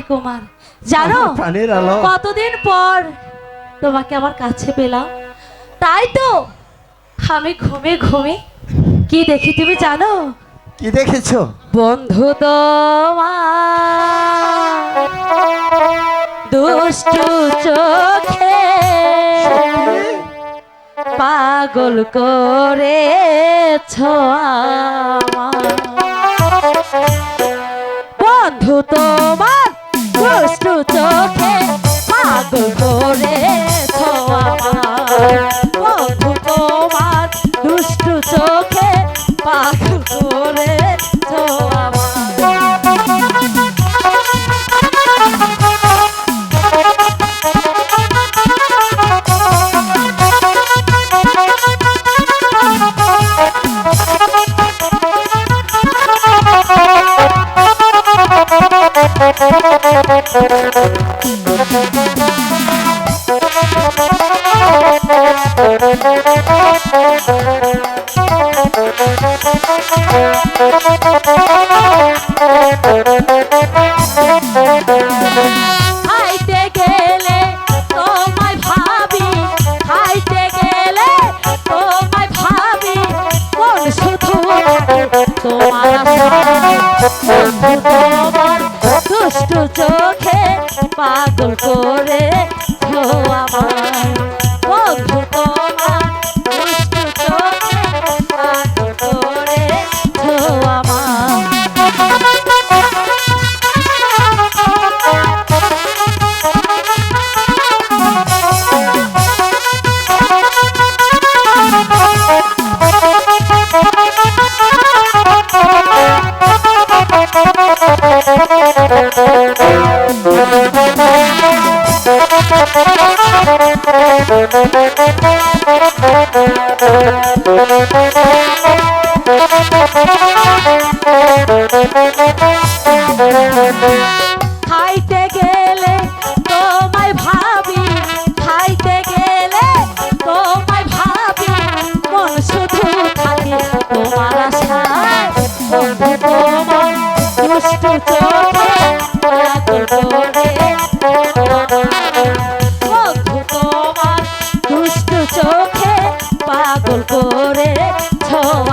কুমার, জানো কতদিন পর তোমাকে আমার কাছে পেলাম, তাই তো আমি ঘুমে ঘুমে কি দেখি তুমি জানো? কি দেখেছো? বন্ধু তোমার দুষ্টু চোখে পাগল করেছ আমায়। বন্ধু তোমার দুষ্টু চোখে পাগল করেছ আমায়। বন্ধু তোমার দুষ্টু চোখে পাগল করেছ আমায়। খাইতে গেলে তোমায় ভাবি, খাইতে গেলে তোমায় ভাবি, কোন শুধু তোমার বন্ধু তোমার দুষ্টু চোখে পাগল করে আমায়। বন্ধু তোমার দুষ্টু চোখে পাগল করে আমায়। খাইতে গেলে তোমায় ভাবি, খাইতে গেলে তোমায় ভাবি, মন শুধু থাকে তোমার আশায়। বন্ধু তোমার দুষ্টু চোখে পাগল করে আমায়। বন্ধু তোমার দুষ্টু চোখে পাগল করে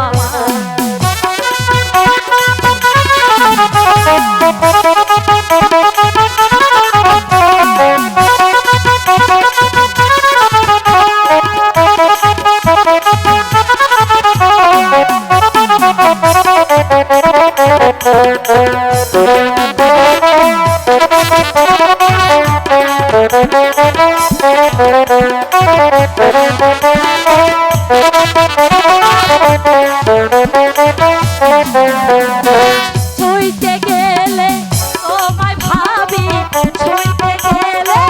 আমায়। ছুঁইতে গেলে তোমায় ভাবি, ছুঁইতে গেলে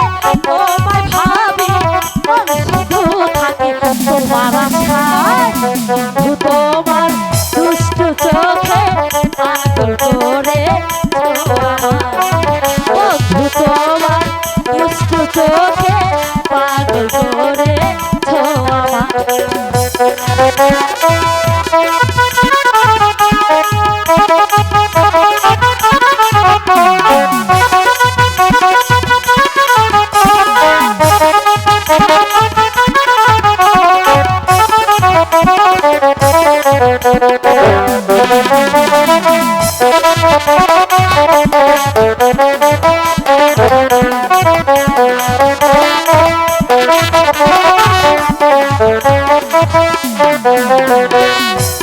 তোমায় ভাবি, মন শুধু থাকে তোমার আশায়। বন্ধু তোমার দুষ্টু চোখে পাগল করে আমায়। বন্ধু তোমার দুষ্টু চোখে পাগল করে আমায়।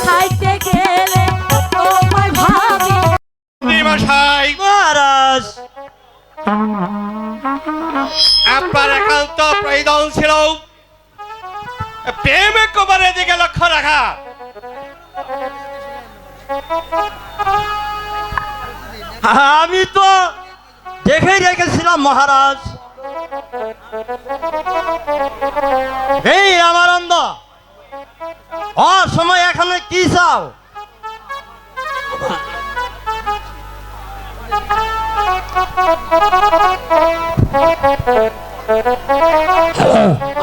খাইতে গেলে তোমায় ভাবি। মশাই মহারাজ, আপনার একান্ত প্রয়োজন ছিল প্রেম কুমারের দিকে লক্ষ্য রাখা। আমি তো দেখেই রেখেছিলাম মহারাজ। এই আমার অন্ধ সময় এখানে কি চাও?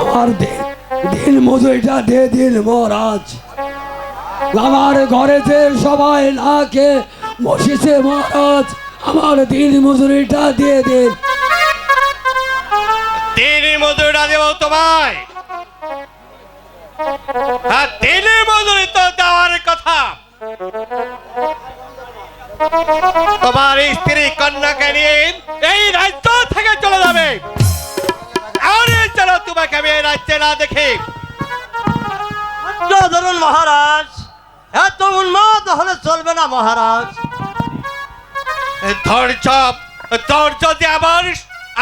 আমার দিল মজুরিটা দিয়ে দিল মহারাজ। আমার ঘরেতে সবাই না খেয়ে বসেছে মহারাজ, আমার দিন মজুরিটা দিয়ে দিন। দিন মজুরিটা দেবো তোমায়। আর দিন মজুরি তো দেওয়ার কথা। তোমার স্ত্রী কন্যাকে নিয়ে এই রাজ্য থেকে চলে যাবে। আর চলো তোমাকে আমি এই রাজ্যে না দেখি। ধৈর্য ধরুন মহারাজ, এত উন্মাদ হলে চলবে না মহারাজ। ধৈর্য ধৈর্য যে আবার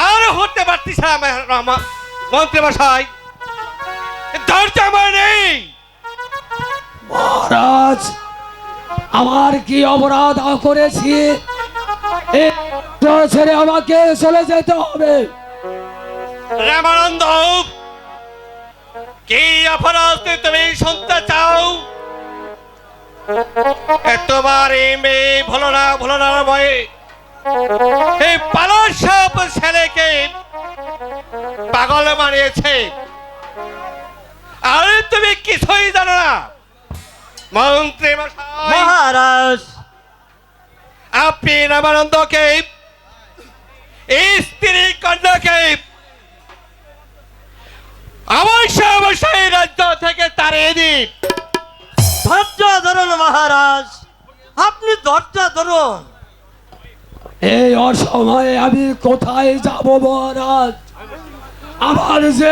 আর হতে পারতিস না মন্ত্রী মশাই। ধৈর্য আমার নেই। মহারাজ, আমার কি অপরাধ করেছি ছেড়ে আমাকে চলে যেতে হবে? রামানন্দ, কি অপরাধ তুমি শুনতে চাও? তোমার এই মেয়ে ভুলো না ভয়ে এই পালন সব ছেলেকে পাগল বানিয়েছে। আর তুমি কিছুই জানো না মন্ত্রী মশাই। মহারাজ, আপনি রামানন্দকে স্ত্রী কন্যাকে অবশ্যই রাজ্য থেকে তাড়িয়ে দিন। ধৈর্য ধরুন মহারাজ, আপনি ধৈর্য ধরুন। এই অসময়ে আমি কোথায় যাব মহারাজ? আমার যে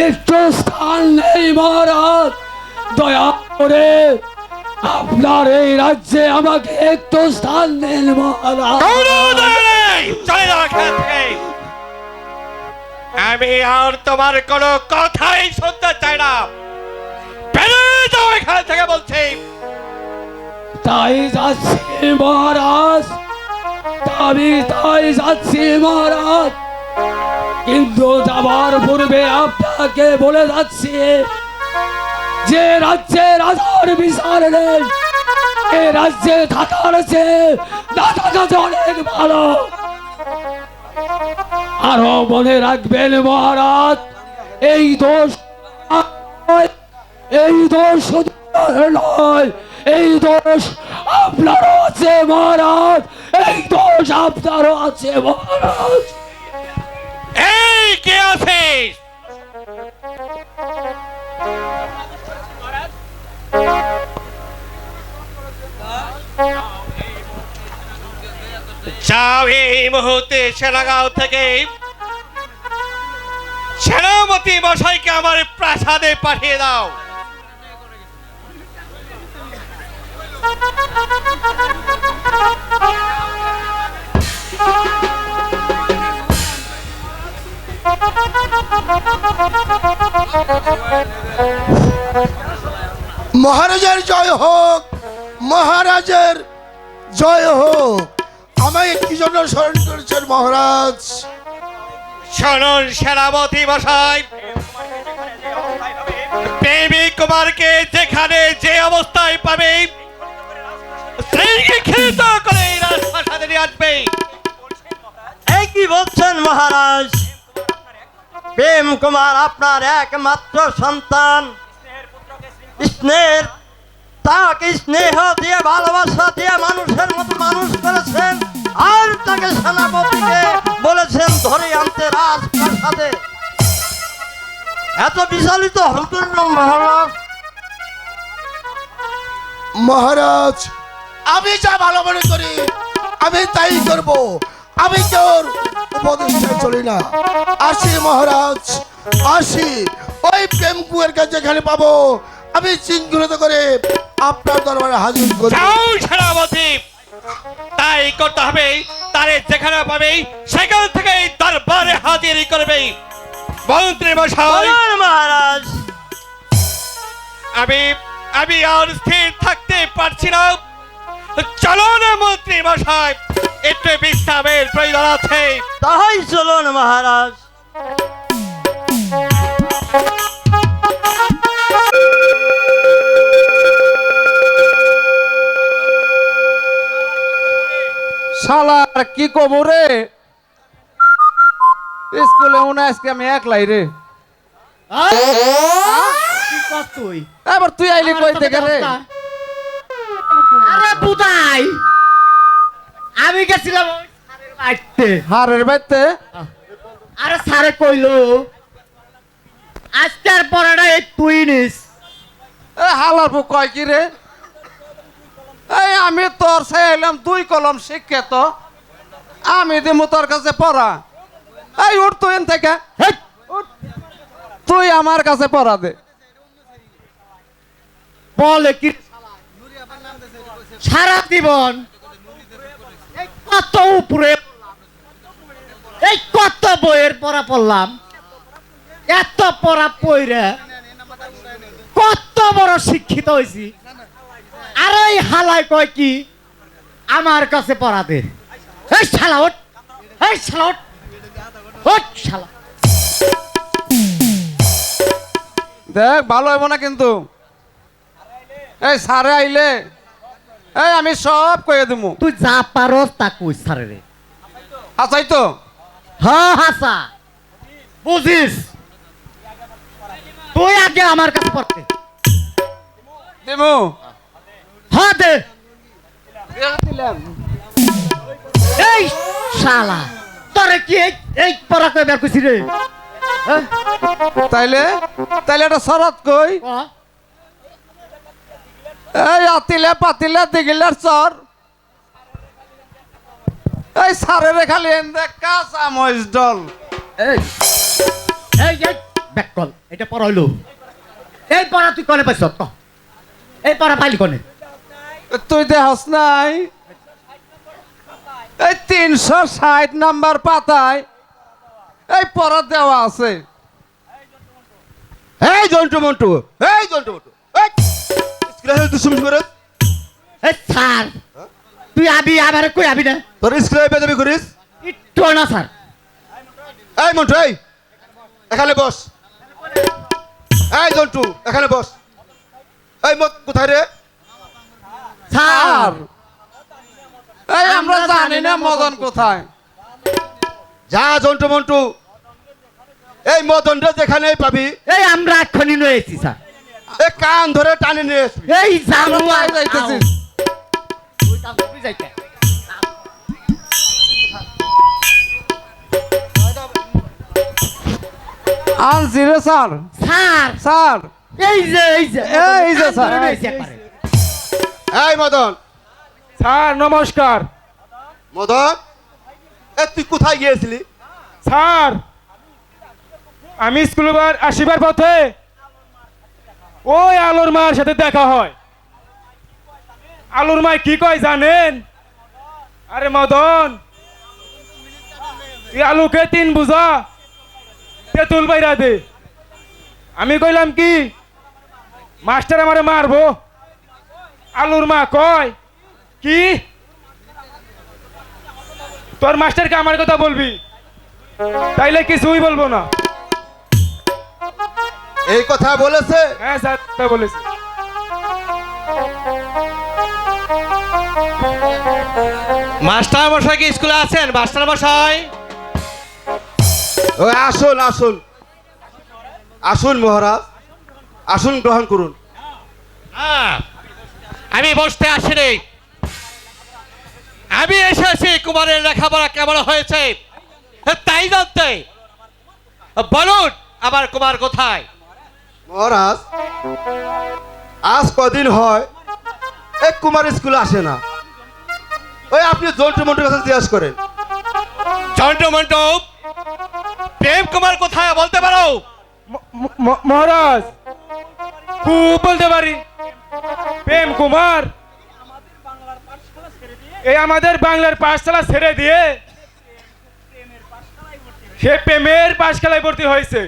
একটু স্থান নেই মহারাজ। দয়া করে আপনার এই রাজ্যে আমাকে একটু স্থান দেন মহারাজ। চলে যাও এখান থেকে। আমি আর তোমার কোনো কথাই শুনতে চাই না। বেরিয়ে যাও এখান থেকে বলছি। তাই যাচ্ছি মহারাজ, আমি তাই যাচ্ছি মহারাজ। কিন্তু যাবার পূর্বে আপনাকে বলে যাচ্ছি, যে রাজ্যে রাজার বিচার নেই, এ রাজ্যে থাকার চেয়ে না থাকা যে অনেক ভালো। আরো মনে রাখবেন মহারাজ, এই দোষ শুধু নয়, এই দোষ আপনারও আছে মহারাজ, এই দোষ আপনারও আছে মহারাজ। এই কে আছিস? যাও এই মুহূর্তে সেনাগাঁও থেকে সেনাপতি মশাইকে আমার প্রাসাদে পাঠিয়ে দাও। মহারাজের জয় হোক, মহারাজের জয় হোক। আমাকে কি জন্য স্মরণ করেছেন মহারাজ? শুনুন সেনাপতি মশাই, প্রেমিক কুমারকে যেখানে যে অবস্থায় পাবে স্ত্রীকে ক্ষিপ্ত করে রাজপ্রাসাদে নিয়ে আসবে। এই কি বলছেন মহারাজ? প্রেম কুমার আপনার একমাত্র সন্তান, স্নেহের তাকে স্নেহ দিয়ে ভালোবাসা দিয়ে মানুষের মতো মানুষ করেছেন, আর তাকে সেনাপতিকে বলেছেন ধরে আনতে রাজপ্রাসাদে। এত বিচলিত হতেন না মহারাজ। মহারাজ, আমি যা ভালো মনে করি আমি তাই করব। আমি কেউ উপদেষ্টায় চলি না। আসি মহারাজ, আসি। ওই প্রেম কুয়ের কাছে যেখানে পাবো আমি শৃঙ্খলিত করে আপনার দরবারে হাজির করি। যাও সেনাপতি, তাই করতে হবে। তারে যেখানে পাবে সেখান থেকে দরবারে হাজির করবে। মন্ত্রী মশাই, বলুন মহারাজ। আমি আর স্থির থাকতে পারছি না। চলো না মন্ত্রী মশাই, একটু বিশ্রামের প্রয়োজন আছে। তাই চলুন মহারাজ। শালার কি কব রে, স্কুলে মনে আজকে আমি একলাই রে। তুই এবার তুই আইলি কই থেকে রে? আরে বুদাই আমি গেছিলাম ওই স্যারের বাড়িতে। হারের বাইতে আরে স্যারে কইলো আজকের পড়াটা এই তুই নিস। এই হালার বুক কয় কি রে? এই আমি তোর চাইলাম 2 কলম শিক্ষিত, আমি দিমু তোর কাছে পড়া। এই উঠ তুই এন থেকে, হেৎ, উঠ। তুই আমার কাছে পড়া দে। বলে কি সারা জীবন এই কত উপরে, এই কত বইয়ের পড়া পড়লাম, এত পড়া পড়ে কত বড় শিক্ষিত হয়েছি, আর এই হালায় কয় কি আমার কাছে পড়া দে। এই শালা ওঠ, এই শালা ওঠ, ওঠ শালা। দেখ ভালো হইব না কিন্তু। এই সারে আইলে এই আমি সব কয়ে দিমু। তুই যা পারস তা কই স্যারে রে। আচ্ছাই তো হ্যাঁ হাসা বুঝিস, তুই আগে আমার কাছে পড়তে। দিমু। হ্যাঁ দে। এই শালা তোরে কি এই পড়া কই বের কইছি রে? হ্যাঁ? তাইলে তাইলে একটা শরৎ কই। ক। এই আতিলে পাতিলে দিগিলার চর। এই সারেরে খালি এন দেখ কাঁচা মহিষ ডল। এই এই এই ব্যাক কল, এটা পড়া হইলো। এই পড়া তুই কনে পাইছ? ক। এই পড়া পাইলি কনে? তুই দেহস নাই এই 360 নাম্বার পাতায় এই পড়া দেওয়া আছে। এই জন্টু মন্টু, এই জন্টু মন্টু, এই স্কুলে হেল দুষ্টুমি করে এই স্যার তুই আবি আমারে কই আবি না? তোর স্কুলে বেদবি করিস। একটু না স্যার। এই মন্টু, এই এখানে বস। এই জন্টু এখানে বস। এই মত কোথায় রে? স্যার এই আমরা জানি না মদন কোথায়। যা জন্টু মন্টু, এই মদনটা যেখানে পাবি এই আমরা এক্ষুনি নয়েছি স্যার। এই কান ধরে টানে নিয়ে আসবি। এই জানো আমরা আর যাইতেছিস। আনছি রে স্যার। স্যার স্যার এই যে এই যে স্যার। এই মদন, স্যার নমস্কার। মদন এ তুই কোথায় গিয়েছিলি? স্যার আমি স্কুলে আসিবার পথে ওই আলোর মার সাথে দেখা হয়। আলোর মা কি কয় জানেন? আরে মদন তুই আলুকে 3 বুঝা তেঁতুল বাইরা দে। আমি কইলাম কি মাস্টার আমারে মারবো। আলুর মা কয় কি তোর মাস্টারকে আমার কথা বলবি? তাইলে কিছুই বলবো না। এই কথা বলেছে? হ্যাঁ স্যার তা বলেছি। মাস্টার মশাই কি স্কুলে আছেন? মাস্টার মশাই ওই আসুন আসুন আসুন মহারাজ, আসুন গ্রহণ করুন। আমি বসতে আসিনি, আমি এসেছি কুমারের লেখাপড়া কেমন হয়েছে তাই জানতে। বলুন আমার কুমার কোথায়? মহারাজ আজ কদিন হয় এক কুমার স্কুলে আসে না। ওই আপনি জন্টু মন্টুর কাছে জিজ্ঞাসা করেন। জন্টু মন্টু প্রেম কুমার কোথায় বলতে পারো? মহারাজ খুব বলতে পারি। প্রেম কুমার এই আমাদের বাংলার পাঠশালা ছেড়ে দিয়ে সে প্রেমের পাঠশালায় ভর্তি হয়েছে।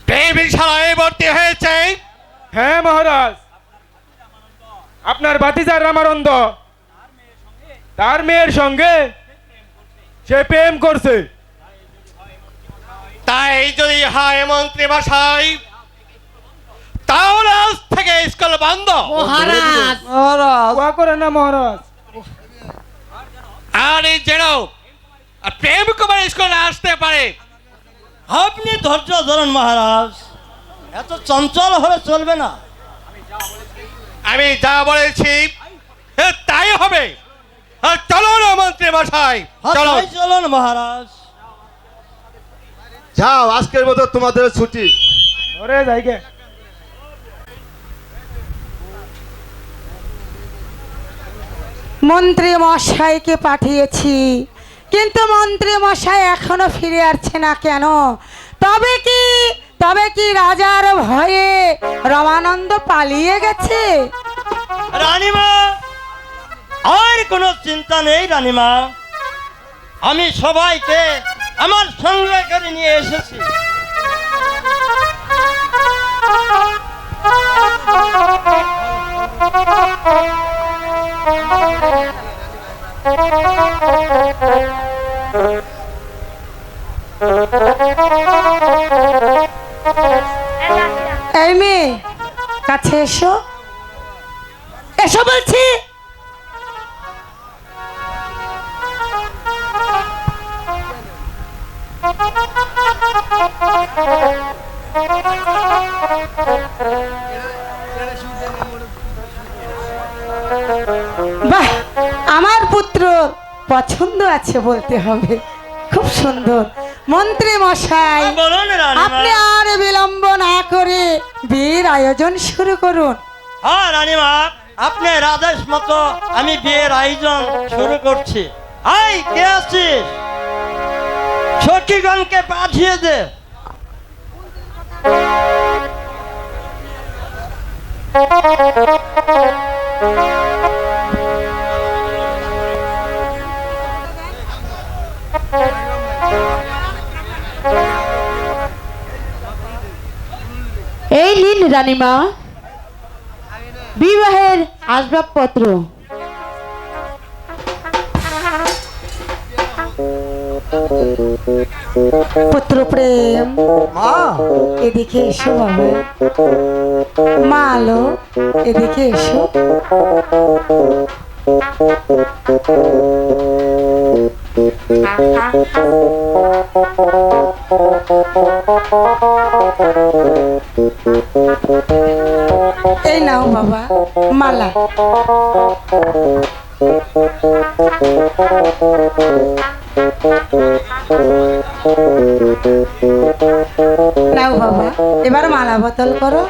প্রেমের শালায় ভর্তি হয়েছে? হ্যাঁ মহারাজ, আপনার ভাতিজা রামানন্দ তার মেয়ের সঙ্গে সে প্রেম করছে। তাই যদি হয় মন্ত্রী মশাই তাহলে আজ থেকে স্কুল বন্ধ। মহারাজ মহারাজ ওয়া করে না মহারাজ। আর এই যেন প্রেম কুমার স্কুলে আসতে পারে। আপনি ধৈর্য ধরুন মহারাজ, এত চঞ্চল হলে চলবে না। আমি যা বলেছি তাই হবে। আর চলো না মন্ত্রী মশাই, চলো। চলুন মহারাজ। যাও, আজকের মতো তোমাদের ছুটি। ওরে জায়গা মন্ত্রী মশাইকে পাঠিয়েছি, কিন্তু মন্ত্রী মশাই এখনো ফিরে আসছে না কেন? তবে কি রাজার ভয়ে রমানন্দ পালিয়ে গেছে? রানীমা, আর কোনো চিন্তা নেই রানীমা, আমি সবাইকে আমার সঙ্গে করে নিয়ে এসেছি। এই মেয়ে, কাছে এসো, এসো বলছি। বাহ, আমার পুত্র পছন্দ আছে বলতে হবে, খুব সুন্দর। মন্ত্রী মশাই, বলুন রানীমা। আপনি আর বিলম্ব না করে বিয়ের আয়োজন শুরু করুন। হ্যাঁ রানীমা, আপনার আদেশ মতো আমি বিয়ের আয়োজন শুরু করছি। আই, কে আছিস? সখীগণকে পাঠিয়ে দে। এই নিন রানীমা বিবাহের আসবাবপত্র। পুত্র প্রেম, এদিকে এসো বাবা। মা আলো, এদিকে এসো। এই নাও বাবা মালা। নাও বাবা, এবার মালা বদল করো।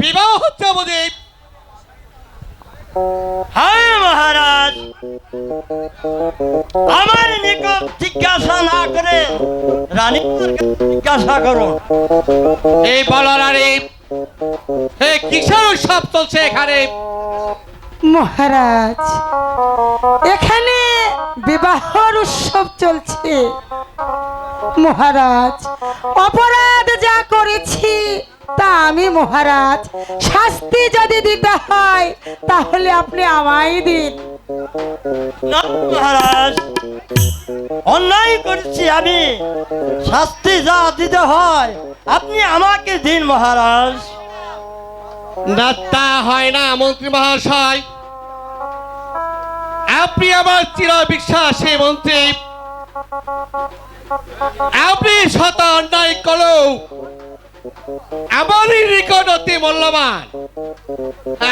বিবাহ হচ্ছে বুঝি? হ্যাঁ মহারাজ, আমার নিকট জিজ্ঞাসা না করে রানীর জিজ্ঞাসা করুন। এই বলো রানী, কিসের উৎসব চলছে এখানে? মহারাজ, এখানে বিবাহর উৎসব চলছে। মহারাজ, অপরাধ যা করেছি তা আমি মহারাজ, শাস্তি যদি দিতে হয় তাহলে আপনি আমায় দিন। না মহারাজ, অন্যায় করেছি আমি, শাস্তি যা দিতে হয় আপনি আমাকে দিন মহারাজ। না, তা হয় না মন্ত্রী মহাশয়। আপনি আমার চির বিশ্বাসী মন্ত্রী, আপনি শত অন্যায় করলেও আমারই নিকট অতি মূল্যবান।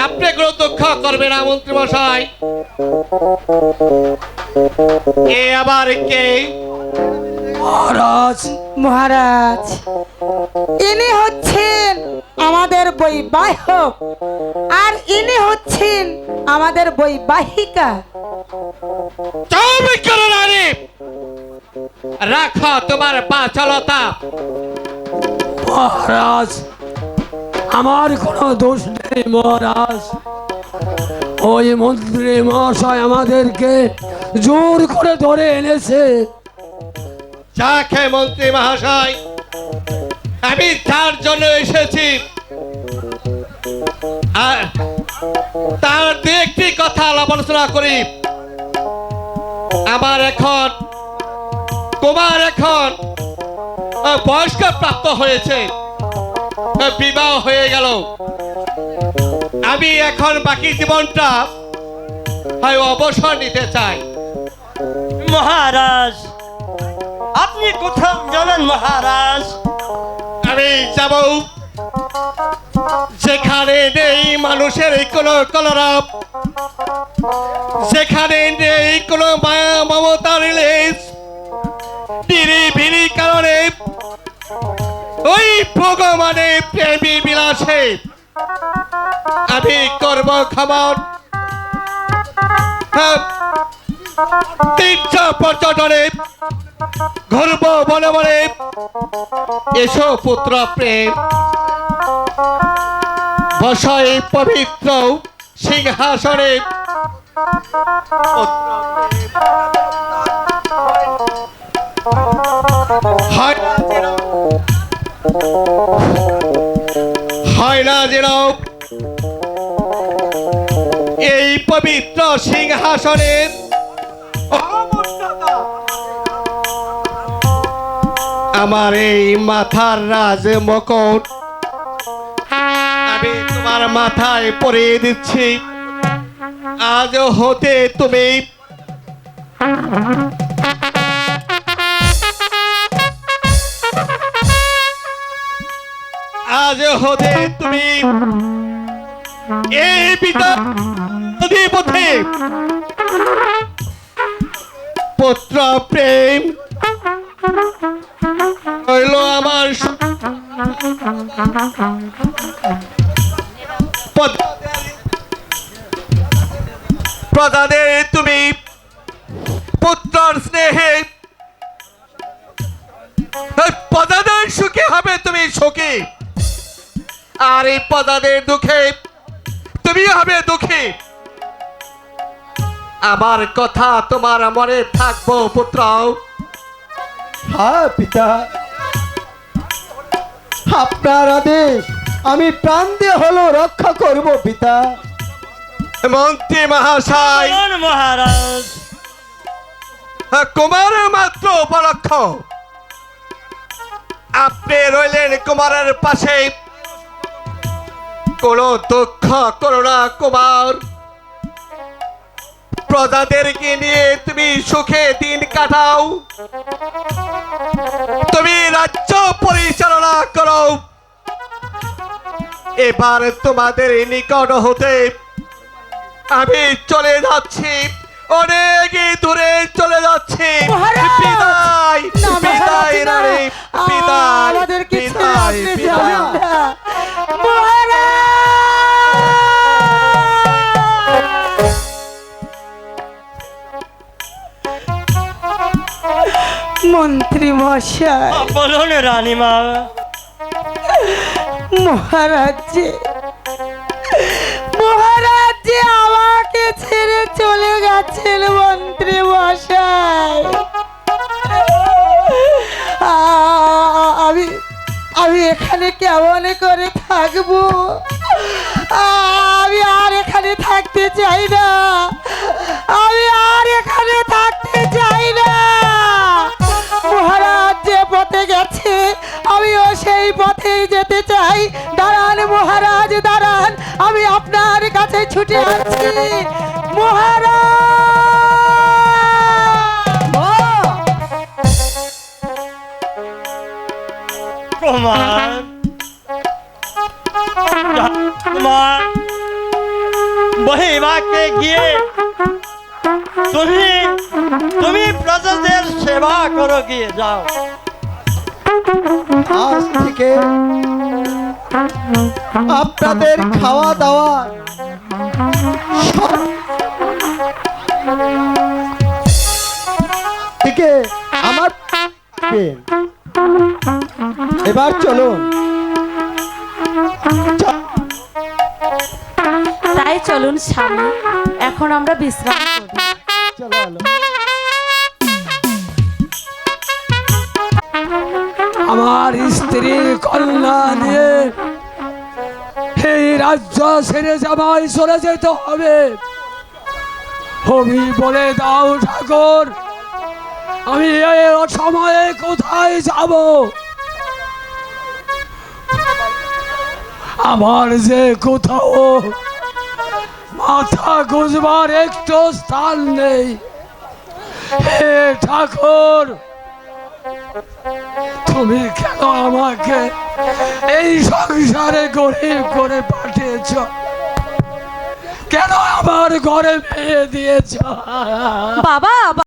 আপনি কোনো দুঃখ করবে না মন্ত্রী মশাই। এ আবার কে? মহারাজ মহারাজ ইনি হচ্ছেন আমাদের বৈবাহিক আর ইনি হচ্ছেন আমাদের বৈবাহিকা। চুপ করো নারী, রাখো তোমার বাচালতা। মহারাজ আমার কোনো দোষ নেই মহারাজ, ওই মন্ত্রী মহাশয় আমাদেরকে জোর করে ধরে এনেছে। যাকে মন্ত্রী মহাশয়, আমি তার জন্য এসেছি, আর তার দু একটি কথা আলোচনা করি। আমার এখন কুমার এখন বয়স্ক প্রাপ্ত হয়েছে, বিবাহ হয়ে গেল। আমি এখন বাকি জীবনটা অবসর নিতে চাই। মহারাজ, আপনি কোথাও যাবেন মহারাজ? আমি যাব যেখানে নেই মানুষের কোনো কলরব, যেখানে নেই কোনো মায়া মমতার রিলিজ, বিড়ি কারণে ওই ভগবানে প্রেমী বিলাসে আমি করব খবর। তীর্থ পর্যটনে ঘুরব বনে বনে, এসো পুত্র প্রেম, বসাই পবিত্র সিংহাসনে। হয় না যেন এই পবিত্র সিংহাসনের আমার এই মাথার রাজ মুকুট আমি তোমার মাথায় পরিয়ে দিচ্ছি। আজ হতে তুমি এই পিতা পথে পুত্র প্রেম হইল আমার প্রদাদের তুমি পুত্রর স্নেহে, প্রদাদের সুখে হবে তুমি সুখী, আর এই প্রদাদের দুঃখে তুমি হবে দুঃখী। আমার কথা তোমার মনে থাকবো পুত্র। হ্যাঁ পিতা, আপনার আদেশ আমি প্রাণ দিয়ে হলো রক্ষা করব পিতা। মন্ত্রী মহাশয়, মহারাজ, কুমারের মাত্র উপলক্ষ, আপনি রইলেন কুমারের পাশে। কোন দুঃখ করো না কুমার, প্রজাদেরকে নিয়ে তুমি সুখে দিন কাটাও, তুমি রাজ্য পরিচালনা করো। এবার তোমাদের নিকট হতে আমি চলে যাচ্ছি, অনেক দূরে চলে যাচ্ছি। বিদায় বিদায় রানী, বিদায় বিদায় বিদায়। মন্ত্রী মশাই, বলুন রানীমা। মহারাজ আমাকে ছেড়ে চলে গেছেন মন্ত্রী মশাই। আমি এখানে কেমন করে থাকবো? আমি আর এখানে থাকতে চাই না, আমি আর এখানে থাকতে চাই না। মহারাজ যে পথে গেছে আমিও সেই পথেই যেতে চাই। দাঁড়ান মহারাজ, দাঁড়ান, আমি আপনার কাছে ছুটে আসছি কুমার, কুমার, বহিমাকে গিয়ে তুমি প্রজাদের সেবা করো, গিয়ে যাও। আজ থেকে আপনাদের খাওয়া দাওয়া সব থেকে আমার পেন। এবার চলুন। তাই চলুন স্বামী, এখন আমরা বিশ্রাম করি। চলো আলো। আমার স্ত্রী কন্যা নিয়ে এই রাজ্য ছেড়ে যাবাই চলে যেতে হবে। তুমি বলে দাও ঠাকুর, আমি এই অসময়ে কোথায় যাব? আমার যে কোথাও মাথা গুজবার একটু স্থান নেই। হে ঠাকুর, তুমি কেন আমাকে এই সংসারে গরিব করে পাঠিয়েছ? কেন আমার ঘরে মেয়ে দিয়েছ? বাবা